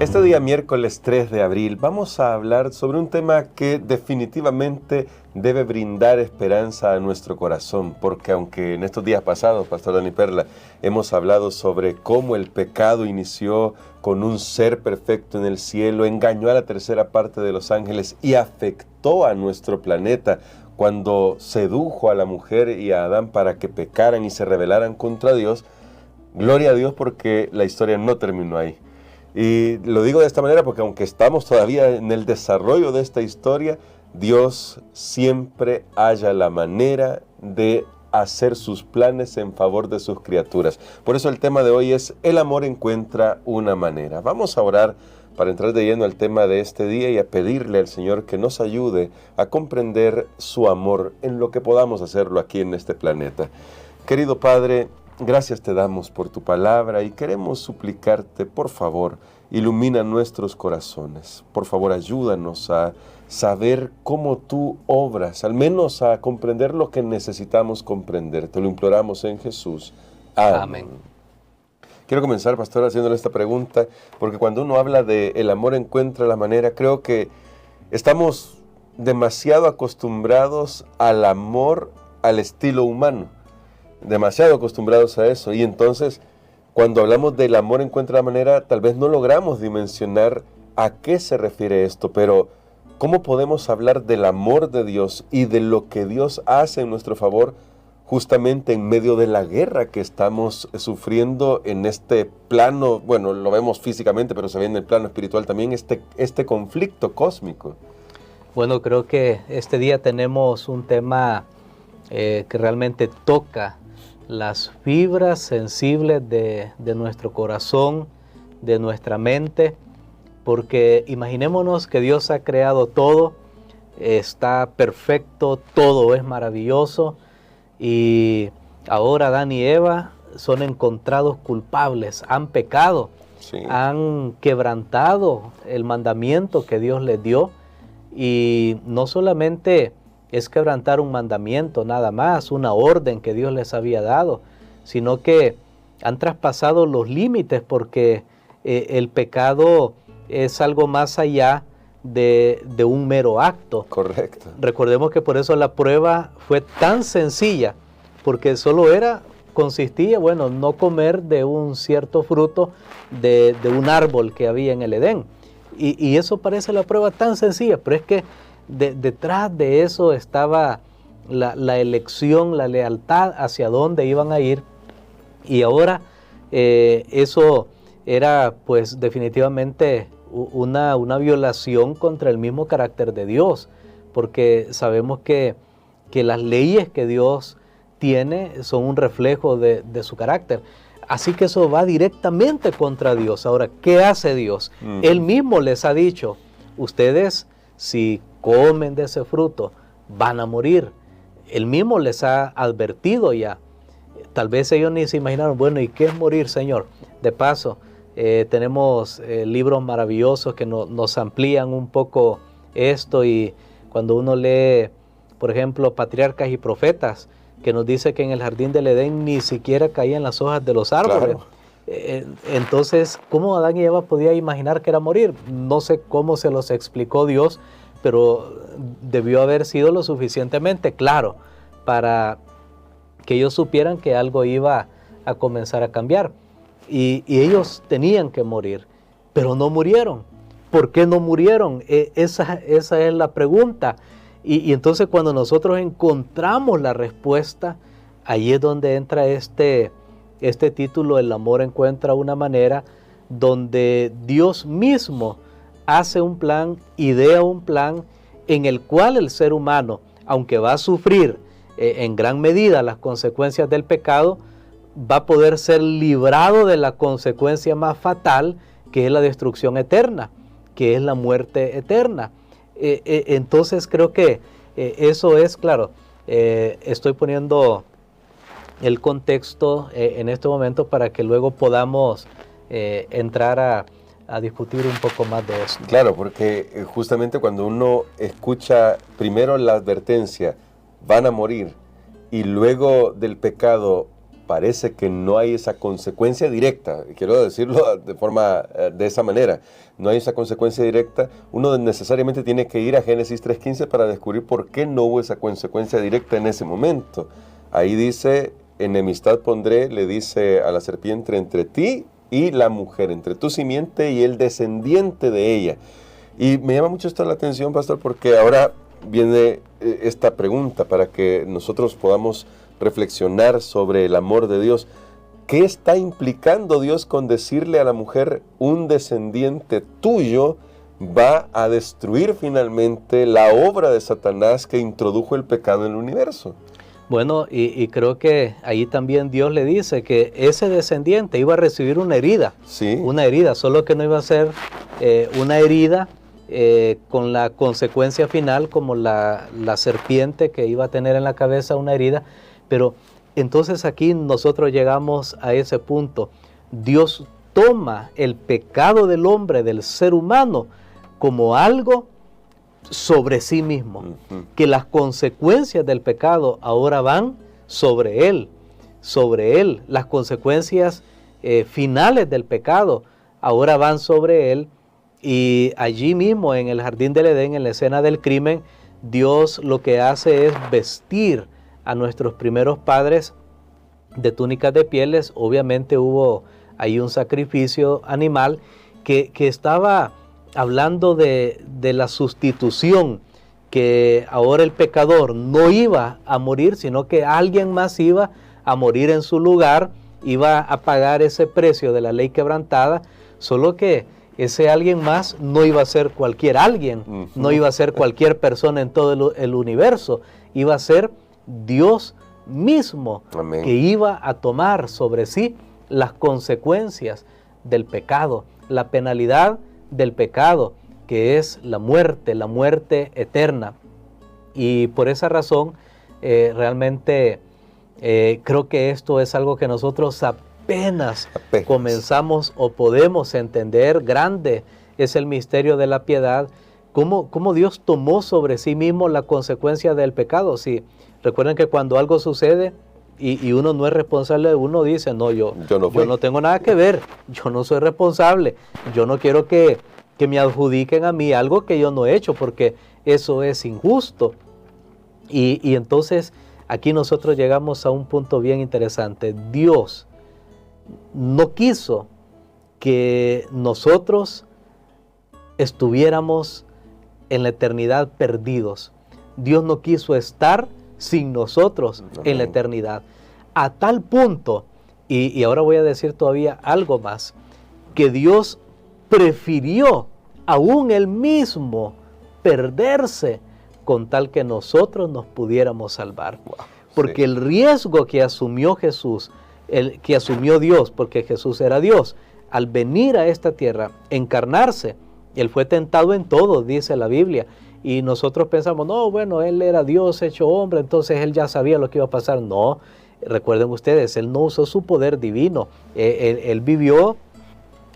Este día miércoles 3 de abril vamos a hablar sobre un tema que definitivamente debe brindar esperanza a nuestro corazón, porque aunque en estos días pasados, Pastor Dani Perla, hemos hablado sobre cómo el pecado inició con un ser perfecto en el cielo, engañó a la tercera parte de los ángeles y afectó a nuestro planeta cuando sedujo a la mujer y a Adán para que pecaran y se rebelaran contra Dios. Gloria a Dios porque la historia no terminó ahí. Y lo digo de esta manera porque aunque estamos todavía en el desarrollo de esta historia, Dios siempre halla la manera de hacer sus planes en favor de sus criaturas. Por eso el tema de hoy es: el amor encuentra una manera. Vamos a orar para entrar de lleno al tema de este día y a pedirle al Señor que nos ayude a comprender su amor en lo que podamos hacerlo aquí en este planeta. Querido Padre, gracias te damos por tu palabra y queremos suplicarte, por favor, ilumina nuestros corazones. Por favor, ayúdanos a saber cómo tú obras, al menos a comprender lo que necesitamos comprender. Te lo imploramos en Jesús. Amén. Amén. Quiero comenzar, pastor, haciéndole esta pregunta, porque cuando uno habla de el amor encuentra la manera, creo que estamos demasiado acostumbrados al amor al estilo humano. Demasiado acostumbrados a eso, y entonces cuando hablamos del amor encuentra la manera, tal vez no logramos dimensionar a qué se refiere esto, pero ¿cómo podemos hablar del amor de Dios y de lo que Dios hace en nuestro favor justamente en medio de la guerra que estamos sufriendo en este plano? Bueno, lo vemos físicamente, pero se ve en el plano espiritual también, este conflicto cósmico. Bueno, creo que este día tenemos un tema que realmente toca las fibras sensibles de nuestro corazón, de nuestra mente, porque imaginémonos que Dios ha creado todo, está perfecto, todo es maravilloso, y ahora Adán y Eva son encontrados culpables, han pecado, Sí. Han quebrantado el mandamiento que Dios les dio, y no solamente es quebrantar un mandamiento nada más, una orden que Dios les había dado, sino que han traspasado los límites porque el pecado es algo más allá de un mero acto. Correcto. Recordemos que por eso la prueba fue tan sencilla, porque solo consistía, bueno, no comer de un cierto fruto de un árbol que había en el Edén. Y eso parece la prueba tan sencilla, pero es que detrás de eso estaba la elección, la lealtad hacia dónde iban a ir, y ahora eso era pues definitivamente una violación contra el mismo carácter de Dios, porque sabemos que las leyes que Dios tiene son un reflejo de su carácter. Así que eso va directamente contra Dios. Ahora, ¿qué hace Dios? Él mismo les ha dicho: ustedes, si comen de ese fruto, van a morir. Él mismo les ha advertido ya. Tal vez ellos ni se imaginaron, bueno, ¿y qué es morir, Señor? De paso, tenemos libros maravillosos que nos amplían un poco esto, y cuando uno lee, por ejemplo, Patriarcas y Profetas, que nos dice que en el jardín del Edén ni siquiera caían las hojas de los árboles. Claro. Entonces, ¿cómo Adán y Eva podían imaginar que era morir? No sé cómo se los explicó Dios, pero debió haber sido lo suficientemente claro para que ellos supieran que algo iba a comenzar a cambiar. Y ellos tenían que morir, pero no murieron. ¿Por qué no murieron? Esa es la pregunta. Y entonces cuando nosotros encontramos la respuesta, ahí es donde entra este título: el amor encuentra una manera, donde Dios mismo hace un plan, idea un plan en el cual el ser humano, aunque va a sufrir en gran medida las consecuencias del pecado, va a poder ser librado de la consecuencia más fatal, que es la destrucción eterna, que es la muerte eterna. Entonces creo que eso es claro. Estoy poniendo el contexto en este momento para que luego podamos entrar a discutir un poco más de eso. Claro, porque justamente cuando uno escucha primero la advertencia, van a morir, y luego del pecado, parece que no hay esa consecuencia directa, quiero decirlo de esa manera, no hay esa consecuencia directa, uno necesariamente tiene que ir a Génesis 3:15 para descubrir por qué no hubo esa consecuencia directa en ese momento. Ahí dice, enemistad pondré, le dice a la serpiente, entre ti y la mujer, entre tu simiente y el descendiente de ella. Y me llama mucho esto la atención, pastor, porque ahora viene esta pregunta para que nosotros podamos reflexionar sobre el amor de Dios. ¿Qué está implicando Dios con decirle a la mujer, un descendiente tuyo va a destruir finalmente la obra de Satanás que introdujo el pecado en el universo? Bueno, y creo que ahí también Dios le dice que ese descendiente iba a recibir una herida. Sí. Una herida, solo que no iba a ser una herida con la consecuencia final como la serpiente que iba a tener en la cabeza una herida. Pero entonces aquí nosotros llegamos a ese punto. Dios toma el pecado del hombre, del ser humano, como algo sobre sí mismo, que las consecuencias del pecado ahora van sobre él, las consecuencias finales del pecado ahora van sobre él, y allí mismo en el jardín del Edén, en la escena del crimen, Dios lo que hace es vestir a nuestros primeros padres de túnicas de pieles. Obviamente hubo ahí un sacrificio animal que estaba hablando de la sustitución, que ahora el pecador no iba a morir, sino que alguien más iba a morir en su lugar, iba a pagar ese precio de la ley quebrantada, solo que ese alguien más no iba a ser cualquier alguien, no iba a ser cualquier persona en todo el universo, iba a ser Dios mismo. Amén. Que iba a tomar sobre sí las consecuencias del pecado, la penalidad del pecado, que es la muerte eterna. Y por esa razón, realmente creo que esto es algo que nosotros apenas comenzamos o podemos entender. Grande es el misterio de la piedad, cómo Dios tomó sobre sí mismo la consecuencia del pecado. Sí, recuerden que cuando algo sucede y uno no es responsable, uno dice, no, yo no tengo nada que ver, yo no soy responsable, yo no quiero que me adjudiquen a mí algo que yo no he hecho, porque eso es injusto. Y entonces aquí nosotros llegamos a un punto bien interesante. Dios no quiso que nosotros estuviéramos en la eternidad perdidos. Dios no quiso estar sin nosotros en la eternidad. A tal punto, y ahora voy a decir todavía algo más, que Dios prefirió aún él mismo perderse con tal que nosotros nos pudiéramos salvar. Wow, porque el riesgo que asumió Jesús, que asumió Dios, porque Jesús era Dios, al venir a esta tierra, encarnarse, él fue tentado en todo, dice la Biblia. Y nosotros pensamos, no, bueno, él era Dios hecho hombre, entonces él ya sabía lo que iba a pasar. No, recuerden ustedes, él no usó su poder divino. Él vivió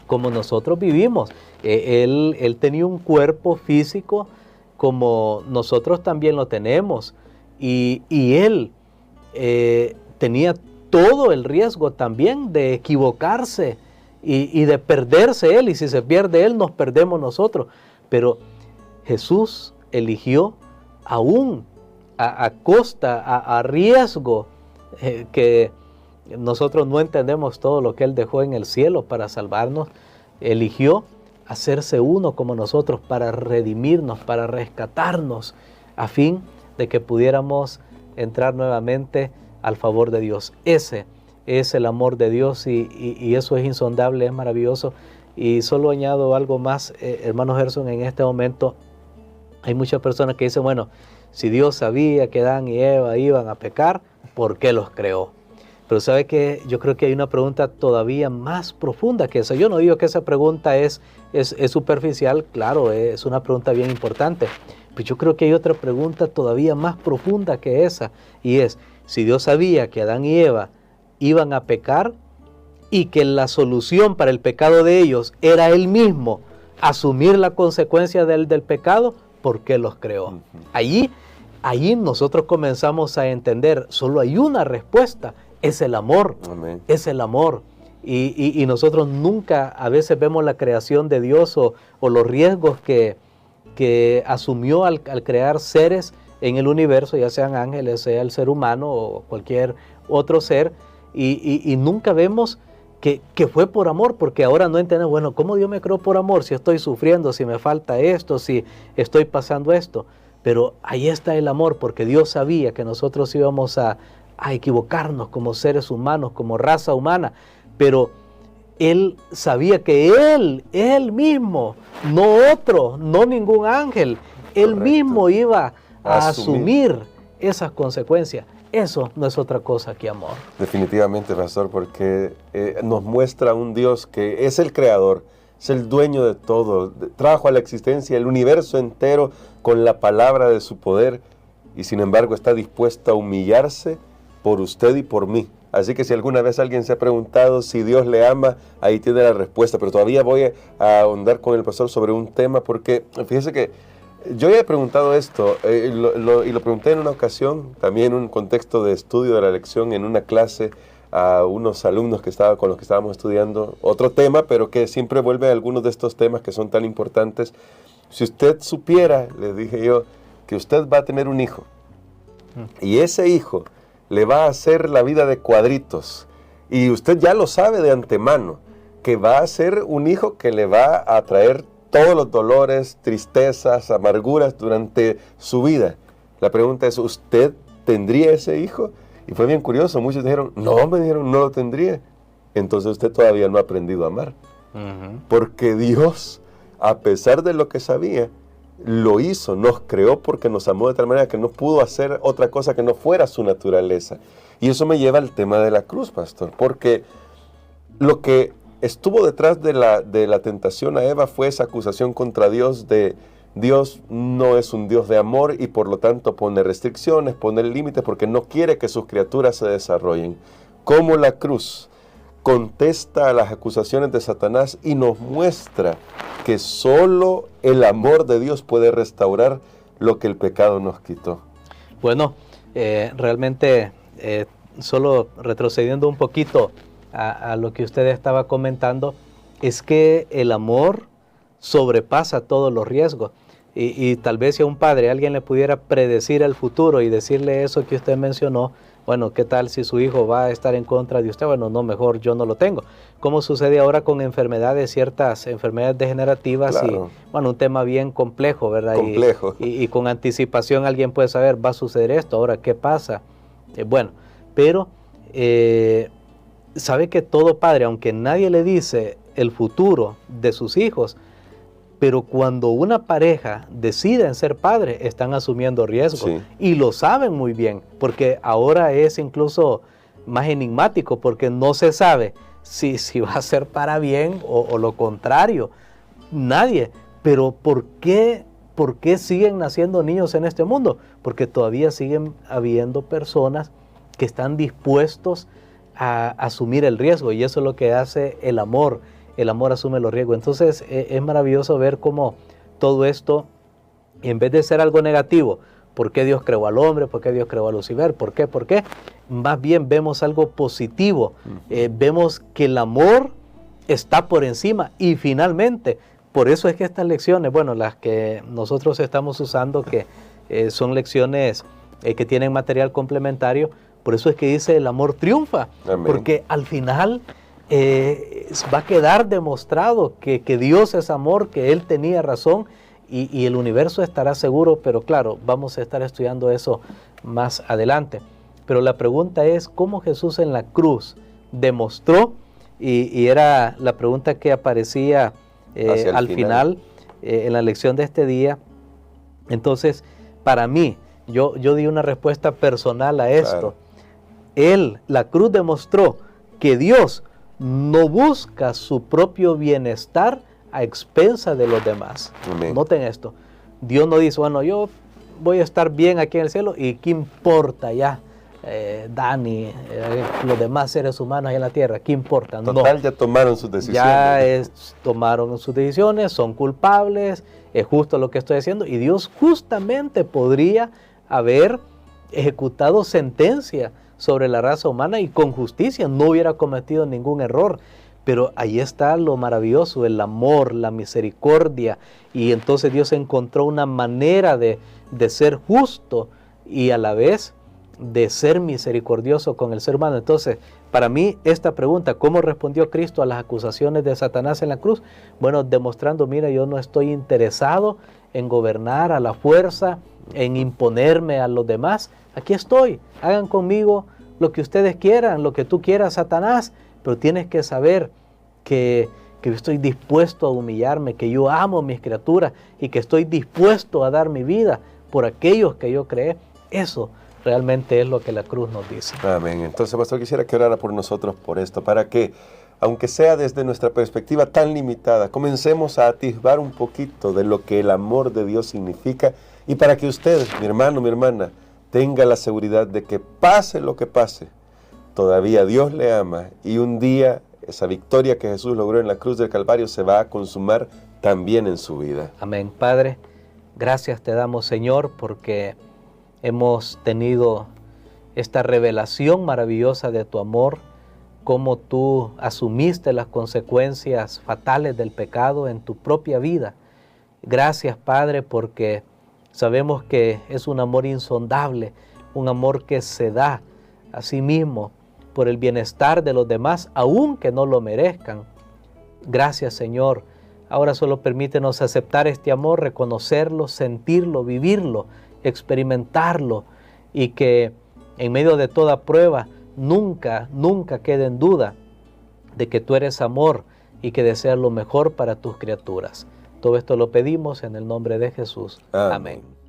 como nosotros vivimos. Él tenía un cuerpo físico como nosotros también lo tenemos. Y él tenía todo el riesgo también de equivocarse y de perderse él. Y si se pierde él, nos perdemos nosotros. Pero Jesús eligió aún a costa, a riesgo, que nosotros no entendemos todo lo que Él dejó en el cielo para salvarnos. Eligió hacerse uno como nosotros para redimirnos, para rescatarnos, a fin de que pudiéramos entrar nuevamente al favor de Dios. Ese es el amor de Dios y eso es insondable, es maravilloso. Y solo añado algo más, hermano Gerson, en este momento hay muchas personas que dicen, bueno, si Dios sabía que Adán y Eva iban a pecar, ¿por qué los creó? Pero ¿sabe qué? Yo creo que hay una pregunta todavía más profunda que esa. Yo no digo que esa pregunta es superficial, claro, es una pregunta bien importante. Pero yo creo que hay otra pregunta todavía más profunda que esa. Y es, si Dios sabía que Adán y Eva iban a pecar y que la solución para el pecado de ellos era Él mismo, asumir la consecuencia del pecado, ¿por qué los creó? Allí nosotros comenzamos a entender, solo hay una respuesta, es el amor. Amén. Es el amor. Y nosotros nunca a veces vemos la creación de Dios o los riesgos que asumió al crear seres en el universo, ya sean ángeles, sea el ser humano o cualquier otro ser, y nunca vemos que fue por amor, porque ahora no entendemos, bueno, ¿cómo Dios me creó por amor? Si estoy sufriendo, si me falta esto, si estoy pasando esto. Pero ahí está el amor, porque Dios sabía que nosotros íbamos a equivocarnos como seres humanos, como raza humana, pero Él sabía que Él mismo, no otro, no ningún ángel, Él Correcto. mismo iba a asumir esas consecuencias. Eso no es otra cosa que amor. Definitivamente, pastor, porque nos muestra un Dios que es el creador, es el dueño de todo, trajo a la existencia el universo entero con la palabra de su poder y sin embargo está dispuesto a humillarse por usted y por mí. Así que si alguna vez alguien se ha preguntado si Dios le ama, ahí tiene la respuesta. Pero todavía voy a ahondar con el pastor sobre un tema porque fíjese que yo ya he preguntado esto y lo pregunté en una ocasión, también en un contexto de estudio de la lección en una clase a unos alumnos con los que estábamos estudiando otro tema, pero que siempre vuelve a algunos de estos temas que son tan importantes. Si usted supiera, les dije yo, que usted va a tener un hijo y ese hijo le va a hacer la vida de cuadritos y usted ya lo sabe de antemano, que va a ser un hijo que le va a traer todos los dolores, tristezas, amarguras durante su vida. La pregunta es, ¿usted tendría ese hijo? Y fue bien curioso, muchos dijeron, no, me dijeron, no lo tendría. Entonces usted todavía no ha aprendido a amar. Porque Dios, a pesar de lo que sabía, lo hizo, nos creó porque nos amó de tal manera que no pudo hacer otra cosa que no fuera su naturaleza. Y eso me lleva al tema de la cruz, pastor, porque lo que estuvo detrás de la tentación a Eva fue esa acusación contra Dios de Dios no es un Dios de amor y por lo tanto pone restricciones, pone límites porque no quiere que sus criaturas se desarrollen. Como la cruz contesta a las acusaciones de Satanás y nos muestra que solo el amor de Dios puede restaurar lo que el pecado nos quitó. Bueno, realmente solo retrocediendo un poquito a lo que usted estaba comentando, es que el amor sobrepasa todos los riesgos. Y tal vez si a un padre alguien le pudiera predecir el futuro y decirle eso que usted mencionó, bueno, ¿qué tal si su hijo va a estar en contra de usted? Bueno, no, mejor yo no lo tengo. ¿Cómo sucede ahora con enfermedades, ciertas enfermedades degenerativas? Claro. Y, bueno, un tema bien complejo, ¿verdad? Complejo. Y con anticipación alguien puede saber, va a suceder esto, ahora, ¿qué pasa? Bueno, pero sabe que todo padre, aunque nadie le dice el futuro de sus hijos, pero cuando una pareja decide en ser padre, están asumiendo riesgos. Sí. Y lo saben muy bien, porque ahora es incluso más enigmático, porque no se sabe si va a ser para bien o lo contrario. Nadie. Pero ¿por qué siguen naciendo niños en este mundo? Porque todavía siguen habiendo personas que están dispuestos a asumir el riesgo, y eso es lo que hace el amor. El amor asume los riesgos. Entonces es maravilloso ver cómo todo esto, en vez de ser algo negativo, ¿por qué Dios creó al hombre? ¿Por qué Dios creó a Lucifer? ¿Por qué? ¿Por qué? Más bien vemos algo positivo. Vemos que el amor está por encima. Y finalmente, por eso es que estas lecciones, bueno, las que nosotros estamos usando, que son lecciones que tienen material complementario, por eso es que dice el amor triunfa. Amén. Porque al final va a quedar demostrado que Dios es amor, que Él tenía razón y el universo estará seguro, pero claro, vamos a estar estudiando eso más adelante. Pero la pregunta es, ¿cómo Jesús en la cruz demostró? Y era la pregunta que aparecía al final en la lección de este día. Entonces, para mí, yo di una respuesta personal a esto. Claro. La cruz demostró que Dios no busca su propio bienestar a expensa de los demás. Amén. Noten esto. Dios no dice, bueno, yo voy a estar bien aquí en el cielo y qué importa ya, Dani, los demás seres humanos en la tierra, ¿qué importa? Total, no. Ya tomaron sus decisiones. Ya tomaron sus decisiones, son culpables, es justo lo que estoy haciendo, y Dios justamente podría haber ejecutado sentencia sobre la raza humana y con justicia no hubiera cometido ningún error. Pero ahí está lo maravilloso, el amor, la misericordia, y entonces Dios encontró una manera de ser justo y a la vez de ser misericordioso con el ser humano. Entonces, para mí esta pregunta, ¿cómo respondió Cristo a las acusaciones de Satanás en la cruz? Bueno, demostrando, mira, yo no estoy interesado en gobernar a la fuerza, en imponerme a los demás. Aquí estoy, hagan conmigo lo que ustedes quieran, lo que tú quieras, Satanás, pero tienes que saber que yo estoy dispuesto a humillarme, que yo amo a mis criaturas y que estoy dispuesto a dar mi vida por aquellos que yo creé. Eso realmente es lo que la cruz nos dice. Amén. Entonces, pastor, quisiera que orara por nosotros por esto, para que, aunque sea desde nuestra perspectiva tan limitada, comencemos a atisbar un poquito de lo que el amor de Dios significa, y para que usted, mi hermano, mi hermana, tenga la seguridad de que pase lo que pase, todavía Dios le ama, y un día esa victoria que Jesús logró en la cruz del Calvario se va a consumar también en su vida. Amén. Padre, gracias te damos, Señor, porque hemos tenido esta revelación maravillosa de tu amor, cómo tú asumiste las consecuencias fatales del pecado en tu propia vida. Gracias, Padre, porque sabemos que es un amor insondable, un amor que se da a sí mismo por el bienestar de los demás, aunque no lo merezcan. Gracias, Señor. Ahora solo permítenos aceptar este amor, reconocerlo, sentirlo, vivirlo, experimentarlo, y que en medio de toda prueba nunca quede en duda de que tú eres amor y que deseas lo mejor para tus criaturas. Todo esto lo pedimos en el nombre de Jesús. Amén.